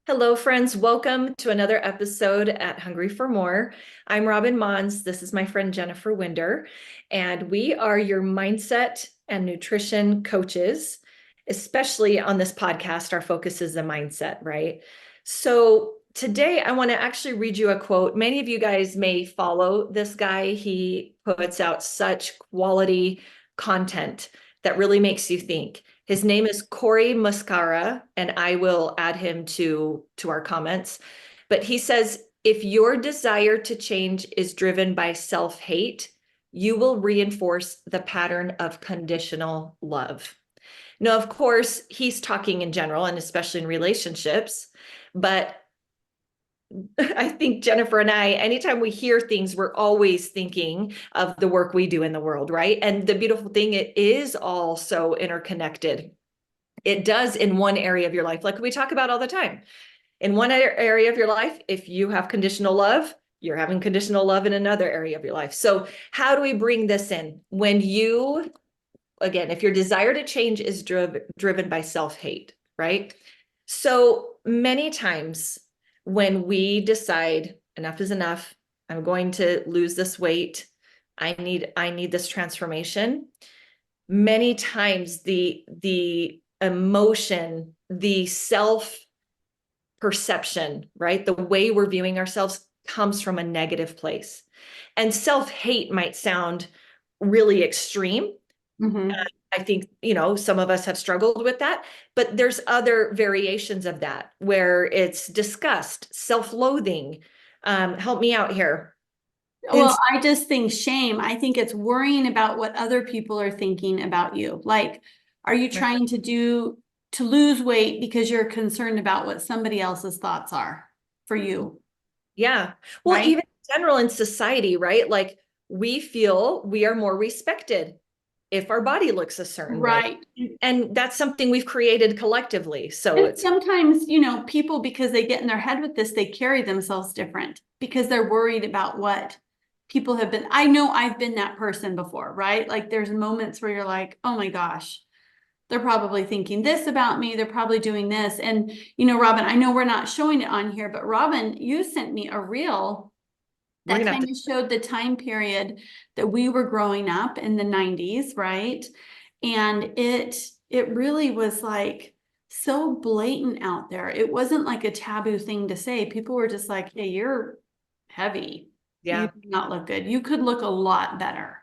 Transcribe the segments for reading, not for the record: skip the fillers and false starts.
Hello, friends. Welcome to another episode at Hungry for More. I'm Robin Mons. This is my friend Jennifer Winder, and we are your mindset and nutrition coaches. Especially on this podcast, our focus is the mindset, right? So today I want to actually read you a quote. Many of you guys may follow this guy. He puts out such quality content that really makes you think. His name is Corey Muscara, and I will add him to our comments. But he says, if your desire to change is driven by self-hate, you will reinforce the pattern of conditional love. Now, of course, he's talking in general and especially in relationships, but I think Jennifer and I, anytime we hear things, we're always thinking of the work we do in the world, right? And the beautiful thing, it is all so interconnected. It does in one area of your life, like we talk about all the time. In one area of your life, if you have conditional love, you're having conditional love in another area of your life. So how do we bring this in? When you, again, if your desire to change is driven by self-hate, right? So many times when we decide enough is enough, I'm going to lose this weight, I need this transformation. Many times the emotion, the self perception, right? The way we're viewing ourselves comes from a negative place. And self-hate might sound really extreme. Mm-hmm. I think, some of us have struggled with that, but there's other variations of that where it's disgust, self-loathing. Help me out here. And Well, I just think shame. I think it's worrying about what other people are thinking about you. Like, are you trying to lose weight because you're concerned about what somebody else's thoughts are for you, yeah, well, right? even in general in society, right? Like we feel we are more respected if our body looks a certain way. Right. And that's something we've created collectively. So And it's, sometimes, people, because they get in their head with this, they carry themselves different because they're worried about what people have been. I know I've been that person before, right? Like there's moments where you're like, oh my gosh, they're probably thinking this about me. They're probably doing this. And, Robin, I know we're not showing it on here, but Robin, you sent me a reel we're that gonna have kind to, of showed the time period that we were growing up in the 90s, right? And it really was like so blatant out there. It wasn't like a taboo thing to say. People were just like, hey, you're heavy. You yeah. do not look good. You could look a lot better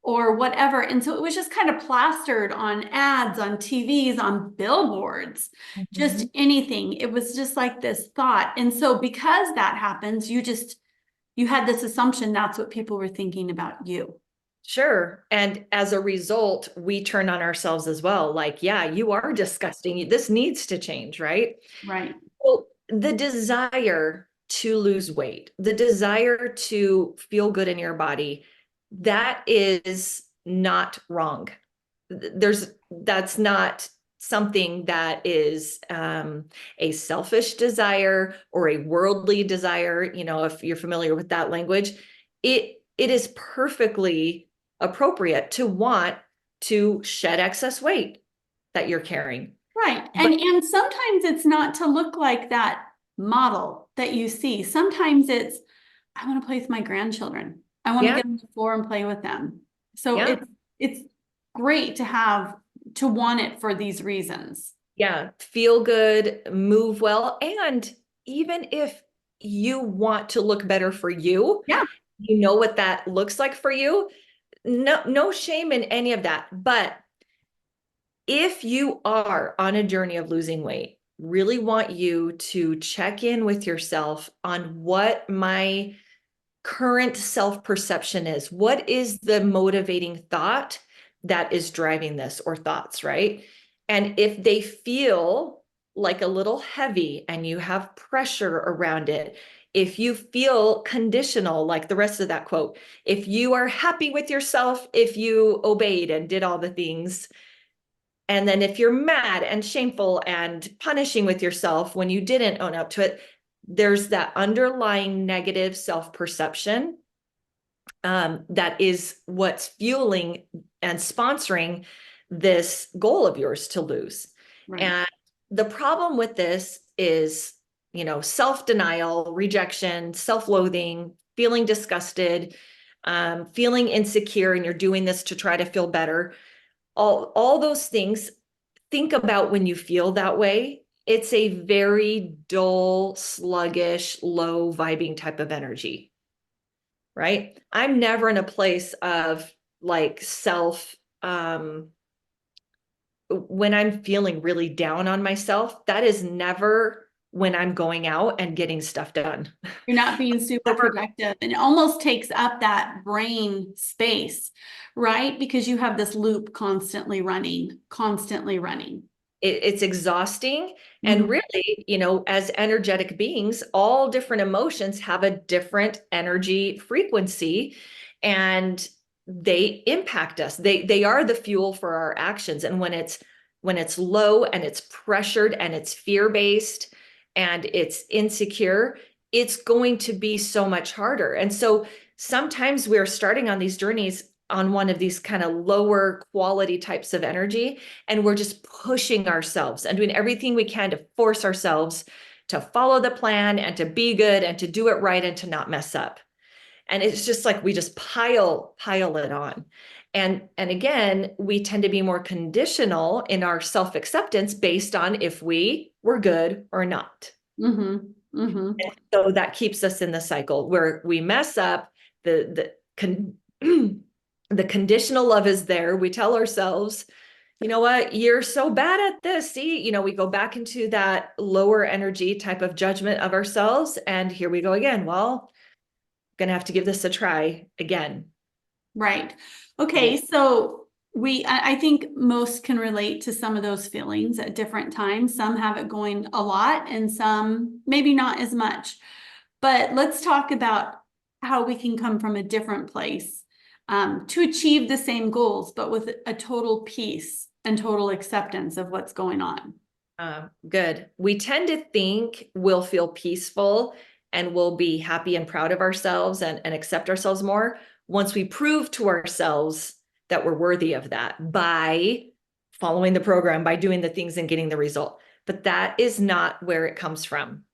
or whatever. And so it was just kind of plastered on ads, on TVs, on billboards, Mhm. just anything. It was just like this thought. And so because that happens, you had this assumption that's what people were thinking about you. Sure. And as a result, we turn on ourselves as well. Like, yeah, you are disgusting. This needs to change, right? Right. Well, the desire to lose weight, the desire to feel good in your body, that is not wrong. That's not something that is a selfish desire or a worldly desire. If you're familiar with that language, it is perfectly appropriate to want to shed excess weight that you're carrying. Right. But And sometimes it's not to look like that model that you see. Sometimes it's I want to play with my grandchildren. I want to yeah, get on the floor and play with them. So yeah. it's great to want it for these reasons. Yeah, feel good, move well. And even if you want to look better for you, Yeah. you know what that looks like for you. No shame in any of that. But if you are on a journey of losing weight, really want you to check in with yourself on what my current self-perception is. What is the motivating thought that is driving this, or thoughts, right? And if they feel like a little heavy and you have pressure around it, if you feel conditional, like the rest of that quote, if you are happy with yourself, if you obeyed and did all the things, and then if you're mad and shameful and punishing with yourself when you didn't own up to it, there's that underlying negative self-perception that is what's fueling and sponsoring this goal of yours to lose. Right. And the problem with this is self-denial, rejection, self-loathing, feeling disgusted, feeling insecure, and you're doing this to try to feel better. All those things, think about when you feel that way. It's a very dull, sluggish, low vibing type of energy, right? I'm never in a place of like when I'm feeling really down on myself, that is never when I'm going out and getting stuff done. You're not being super productive, and it almost takes up that brain space, right? Because you have this loop constantly running, constantly running. It's exhausting. And Mhm. really, as energetic beings, all different emotions have a different energy frequency and they impact us. They are the fuel for our actions. And when it's low and it's pressured and it's fear-based and it's insecure, it's going to be so much harder. And so sometimes we're starting on these journeys on one of these kind of lower quality types of energy, and we're just pushing ourselves and doing everything we can to force ourselves to follow the plan and to be good and to do it right and to not mess up. And it's just like we just pile it on. And again, we tend to be more conditional in our self-acceptance based on if we were good or not. Mhm. Mhm. So that keeps us in the cycle where we mess up. The conditional love is there. We tell ourselves, you know what, you're so bad at this. See, we go back into that lower energy type of judgment of ourselves. And here we go again. Well, gonna have to give this a try again. Right. Okay. So I think most can relate to some of those feelings at different times. Some have it going a lot and some maybe not as much. But let's talk about how we can come from a different place to achieve the same goals, but with a total peace and total acceptance of what's going on. Good. We tend to think we'll feel peaceful and we'll be happy and proud of ourselves and accept ourselves more once we prove to ourselves that we're worthy of that by following the program, by doing the things and getting the result. But that is not where it comes from.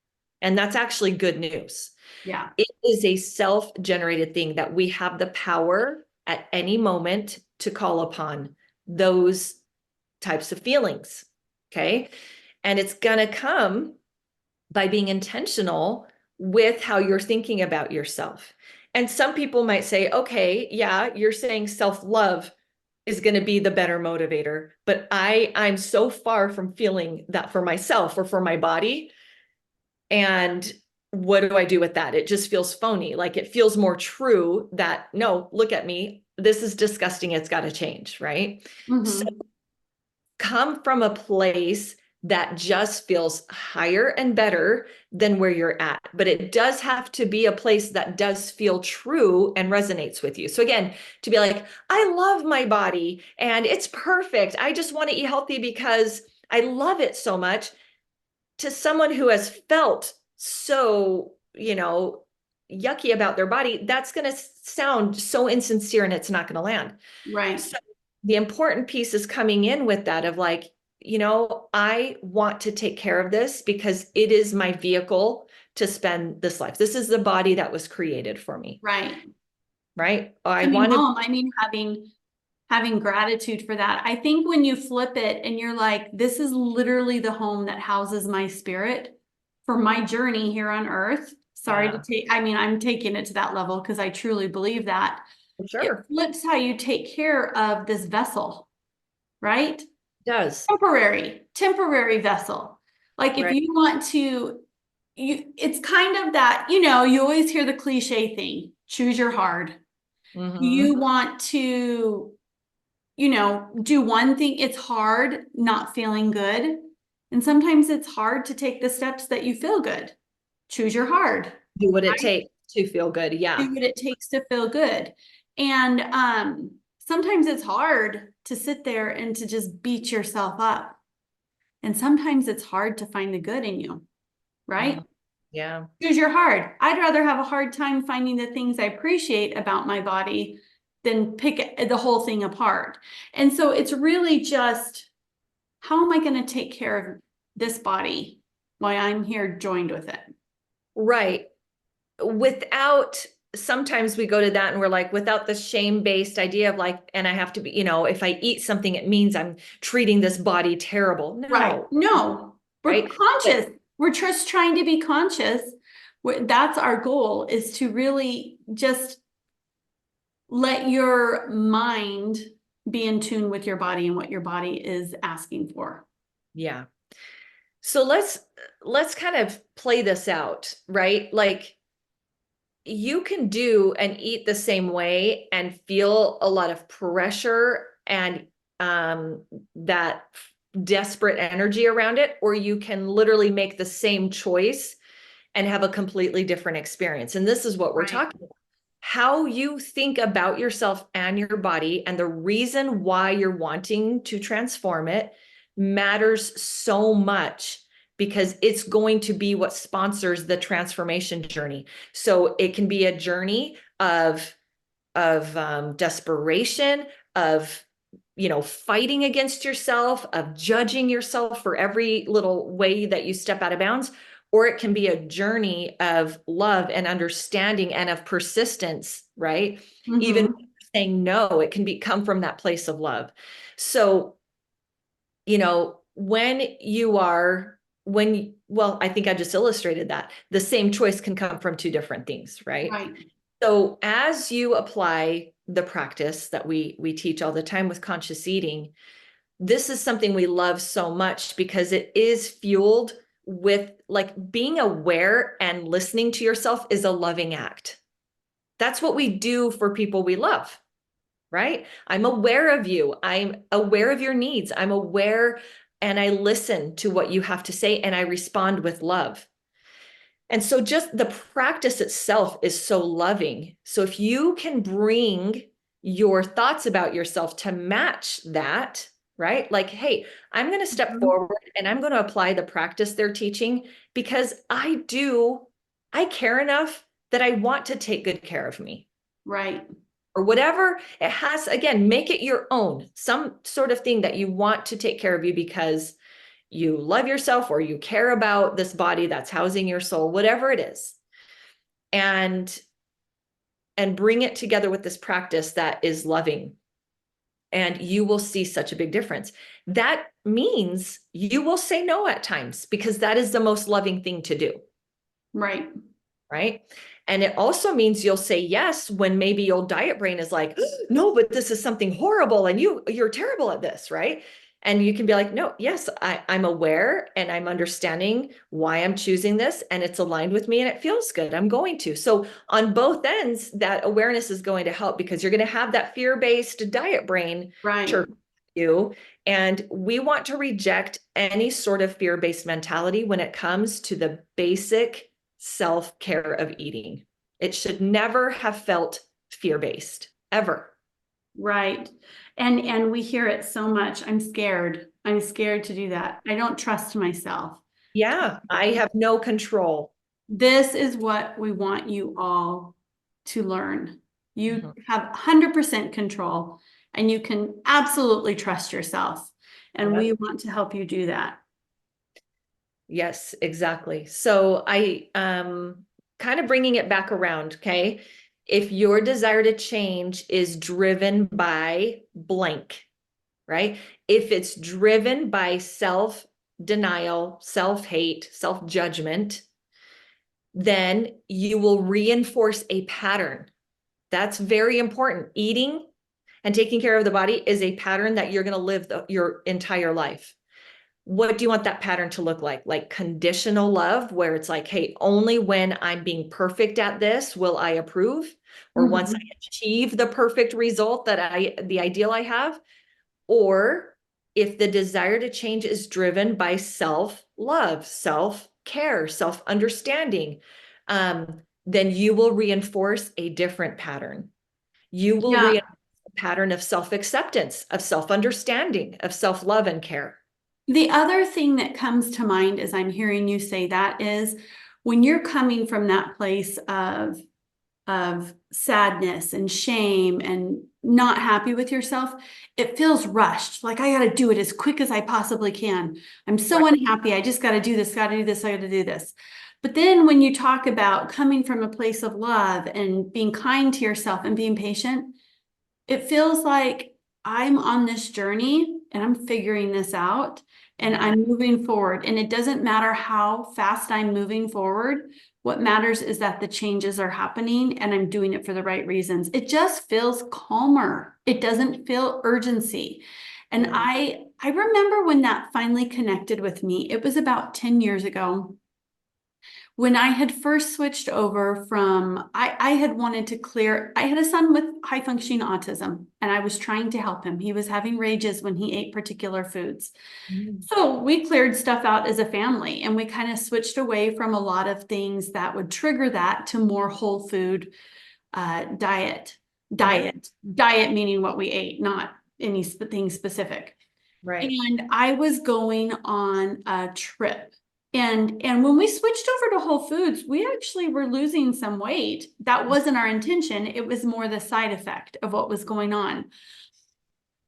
And that's actually good news. Yeah. It is a self-generated thing that we have the power at any moment to call upon those types of feelings. Okay. And it's going to come by being intentional with how you're thinking about yourself. And some people might say, okay, yeah, you're saying self-love is going to be the better motivator, but I'm so far from feeling that for myself or for my body. And what do I do with that? It just feels phony. Like it feels more true that no, look at me. This is disgusting. It's got to change, right? So Mm-hmm. come from a place that just feels higher and better than where you're at. But it does have to be a place that does feel true and resonates with you. So again, to be like, I love my body and it's perfect. I just want to eat healthy because I love it so much. To someone who has felt so, yucky about their body, that's going to sound so insincere and it's not going to land. Right. So the important piece is coming in with that of like, I want to take care of this because it is my vehicle to spend this life. This is the body that was created for me, Right. right? I Coming want to. home, I mean, having gratitude for that. I think when you flip it and you're like, this is literally the home that houses my spirit for my journey here on earth. Sorry to Yeah, take, I mean, I'm taking it to that level because I truly believe that. for It sure. flips how you take care of this vessel, right? It does. Temporary vessel. Like if Right. you want to, it's kind of that, you always hear the cliche thing, choose your hard. Mm-hmm. You want to do one thing. It's hard not feeling good. And sometimes it's hard to take the steps that you feel good. Choose your hard. Do what it Right? takes to feel good. Do Yeah. what it takes to feel good. And sometimes it's hard to sit there and to just beat yourself up. And sometimes it's hard to find the good in you, right? Mhm. Yeah. Choose your hard. I'd rather have a hard time finding the things I appreciate about my body than pick the whole thing apart. And so it's really just, how am I going to take care of this body why I'm here joined with it. Right. Without, sometimes we go to that and we're like, without the shame-based idea of like, and I have to be, if I eat something, it means I'm treating this body terrible. Right. No, No, we're right? But conscious. We're just trying to be conscious. That's our goal, is to really just let your mind be in tune with your body and what your body is asking for. yeah. So let's kind of play this out, right? Like you can do and eat the same way and feel a lot of pressure and that desperate energy around it, or you can literally make the same choice and have a completely different experience. And this is what we're Right. talking about. How you think about yourself and your body and the reason why you're wanting to transform it matters so much, because it's going to be what sponsors the transformation journey. So it can be a journey of desperation, of fighting against yourself, of judging yourself for every little way that you step out of bounds, or it can be a journey of love and understanding and of persistence, right? Even saying no, it can come from that place of love. So, well, I think I just illustrated that the same choice can come from two different things, right? Right. So as you apply the practice that we teach all the time with conscious eating, this is something we love so much because it is fueled with like being aware and listening to yourself is a loving act. That's what we do for people we love, right? I'm aware of you. I'm aware of your needs. I'm aware and I listen to what you have to say and I respond with love. And so just the practice itself is so loving. So if you can bring your thoughts about yourself to match that, right? Like, hey, I'm going to step forward and I'm going to apply the practice they're teaching because I care enough that I want to take good care of me. Right. Or whatever it has, again, make it your own, some sort of thing that you want to take care of you because you love yourself or you care about this body that's housing your soul, whatever it is. And bring it together with this practice that is loving. And you will see such a big difference. That means you will say no at times because that is the most loving thing to do. Right. Right. And it also means you'll say yes when maybe your diet brain is like, no, but this is something horrible and you're terrible at this, right? And you can be like, no, yes, I'm aware and I'm understanding why I'm choosing this and it's aligned with me and it feels good. I'm going to. So on both ends, that awareness is going to help because you're going to have that fear-based diet brain Right. to you. And we want to reject any sort of fear-based mentality when it comes to the basic self-care of eating. It should never have felt fear-based, ever. Right. And we hear it so much. I'm scared. I'm scared to do that. I don't trust myself. Yeah, I have no control. This is what we want you all to learn. You Mhm. have 100% control and you can absolutely trust yourself. And Yep. we want to help you do that. Yes, exactly. So I kind of bringing it back around, okay? If your desire to change is driven by blank, right? If it's driven by self-denial, self-hate, self-judgment, then you will reinforce a pattern. That's very important. Eating and taking care of the body is a pattern that you're going to live your entire life. What do you want that pattern to look like? Like conditional love, where it's like, hey, only when I'm being perfect at this will I approve, or once I achieve the perfect result the ideal I have, or if the desire to change is driven by self-love, self-care, self-understanding, then you will reinforce a different pattern. You will Yeah. reinforce a pattern of self-acceptance, of self-understanding, of self-love and care. The other thing that comes to mind as I'm hearing you say that is when you're coming from that place of of sadness and shame and not happy with yourself, it feels rushed. Like I got to do it as quick as I possibly can. I'm so Right. unhappy. I just got to do this, got to do this, I got to do this. But then when you talk about coming from a place of love and being kind to yourself and being patient, it feels like I'm on this journey and I'm figuring this out and I'm moving forward. And it doesn't matter how fast I'm moving forward. What matters is that the changes are happening and I'm doing it for the right reasons. It just feels calmer. It doesn't feel urgency. And I remember when that finally connected with me. It was about 10 years ago when I had first switched over from, I had wanted to clear, I had a son with high functioning autism and I was trying to help him. He was having rages when he ate particular foods. Mm. So we cleared stuff out as a family and we kind of switched away from a lot of things that would trigger that to more whole food diet. Yeah. Diet meaning what we ate, not anything specific. Right. And I was going on a trip. And when we switched over to Whole Foods, we actually were losing some weight. That wasn't our intention. It was more the side effect of what was going on.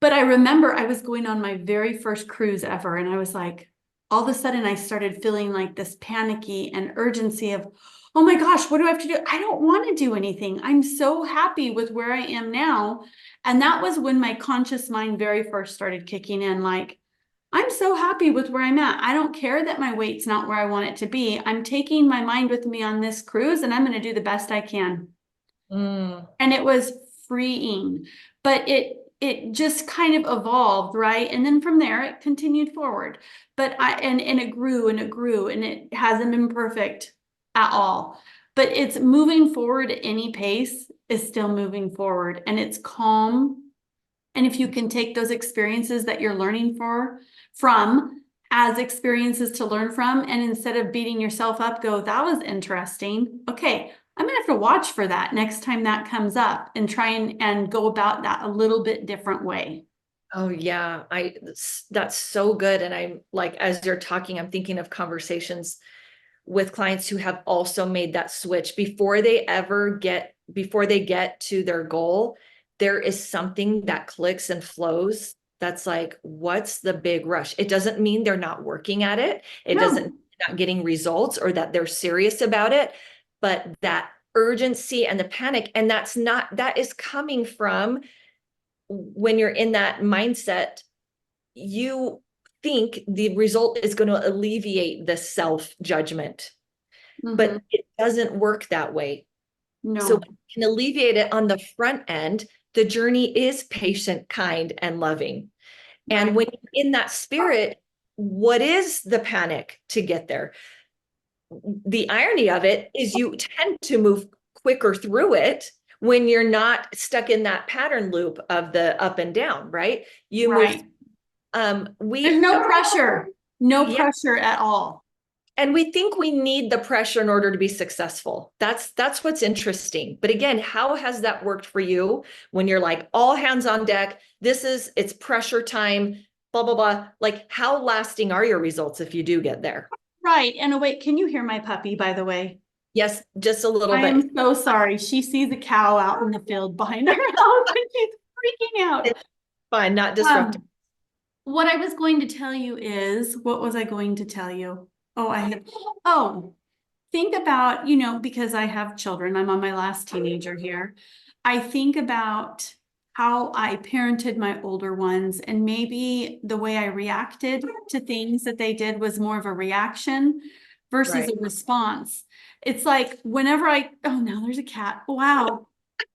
But I remember I was going on my very first cruise ever. And I was like, all of a sudden I started feeling like this panicky and urgency of, oh my gosh, what do I have to do? I don't want to do anything. I'm so happy with where I am now. And that was when my conscious mind very first started kicking in. Like, I'm so happy with where I'm at. I don't care that my weight's not where I want it to be. I'm taking my mind with me on this cruise and I'm going to do the best I can. Mm. And it was freeing, but it just kind of evolved, right? And then from there it continued forward. But and it grew and it grew and it hasn't been perfect at all. But it's moving forward at any pace is still moving forward and it's calm. And if you can take those experiences that you're learning from as experiences to learn from, and instead of beating yourself up, go, that was interesting. Okay, I'm gonna have to watch for that next time that comes up and try and go about that a little bit different way. Oh yeah, that's so good. And I'm like, as you're talking, I'm thinking of conversations with clients who have also made that switch before they get to their goal. There is something that clicks and flows. That's like, what's the big rush? It doesn't mean they're not working at it. It doesn't No. mean they're not getting results or that they're serious about it, but that urgency and the panic, and that is coming from when you're in that mindset, you think the result is going to alleviate the self judgment, Mm-hmm. but it doesn't work that way. So No. when you can alleviate it on the front end, the journey is patient, kind, and loving. And Right. when you're in that spirit, what is the panic to get there? The irony of it is you tend to move quicker through it when you're not stuck in that pattern loop of the up and down, right? You move, Right. There's we, no pressure. No yeah, pressure at all. and we think we need the pressure in order to be successful. That's what's interesting. But again, how has that worked for you when you're like all hands on deck? It's pressure time, blah, blah, blah. Like, how lasting are your results if you do get there? Right. And wait, can you hear my puppy, by the way? Yes, just a little I bit. am so sorry. She sees a cow out in the field behind her house and she's freaking out. It's fine, not disruptive. What I was going to tell you is, what was I going to tell you? Oh, think about, because I have children, I'm on my last teenager here. I think about how I parented my older ones and maybe the way I reacted to things that they did was more of a reaction versus Right. a response. It's like whenever oh, now there's a cat. Wow,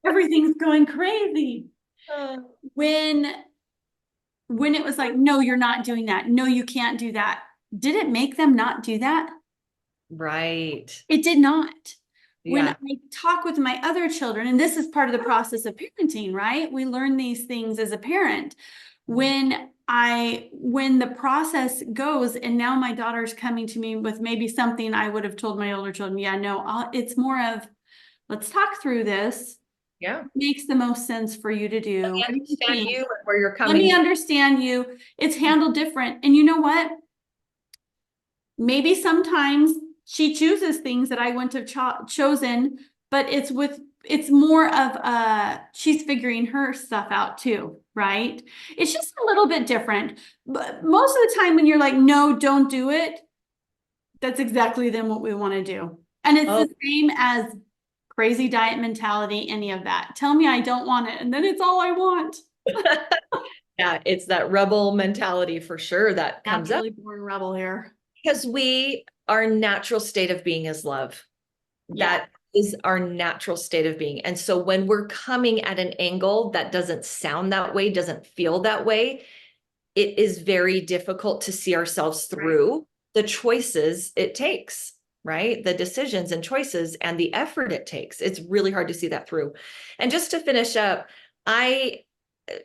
everything's going crazy. Uh, When when it was like, no, you're not doing that. No, you can't do that. Did it make them not do that? right. It did not. When I Yeah. talk with my other children, and this is part of the process of parenting, right? We learn these things as a parent. When the process goes, and now my daughter's coming to me with maybe something I would have told my older children, yeah, no, it's more of, let's talk through this. Yeah. Makes the most sense for you to do. Let me What do you understand think? you and where you're Let me coming. understand you. It's handled different. And you know what? Maybe sometimes she chooses things that I wouldn't have chosen, but it's more of she's figuring her stuff out too, right? It's just a little bit different. But most of the time when you're like, no, don't do it, that's exactly then what we want to do. And it's Oh, the same as crazy diet mentality, any of that. Tell me I don't want it, and then it's all I want. yeah, it's that rebel mentality for sure that comes up Naturally born rebel here. because our natural state of being is love. Yeah, That is our natural state of being. And so when we're coming at an angle that doesn't sound that way, doesn't feel that way, it is very difficult to see ourselves through the choices it takes, right? The decisions and choices and the effort it takes. It's really hard to see that through. And just to finish up,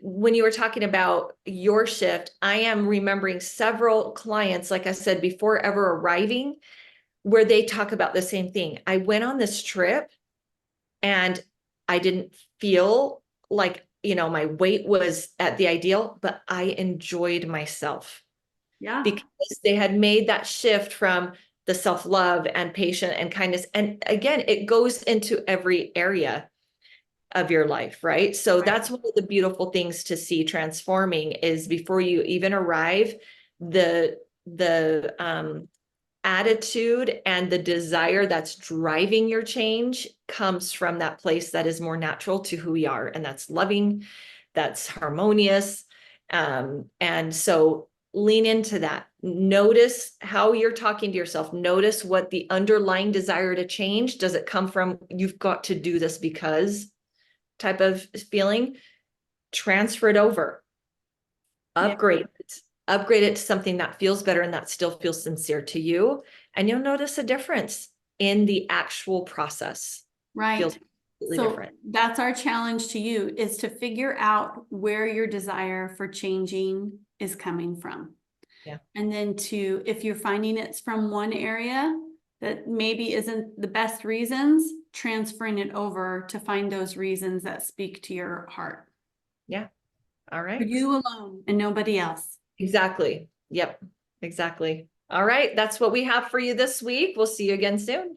when you were talking about your shift, I am remembering several clients, like I said, before ever arriving, where they talk about the same thing. I went on this trip and I didn't feel like, my weight was at the ideal, but I enjoyed myself yeah, because they had made that shift from the self-love and patient and kindness. And again, it goes into every area of your life, right? So right. that's one of the beautiful things to see transforming is before you even arrive, the attitude and the desire that's driving your change comes from that place that is more natural to who we are. And that's loving, that's harmonious. And so lean into that. Notice how you're talking to yourself. Notice what the underlying desire to change. Does it come from you've got to do this because type of feeling? Transfer it over, Yeah, upgrade it to something that feels better and that still feels sincere to you. And you'll notice a difference in the actual process. Feels right. completely So different. that's our challenge to you is to figure out where your desire for changing is coming from. Yeah. And then if you're finding it's from one area that maybe isn't the best reasons, transferring it over to find those reasons that speak to your heart. Yeah. All For right. you alone and nobody else. Exactly. Yep. Exactly. All right. That's what we have for you this week. We'll see you again soon.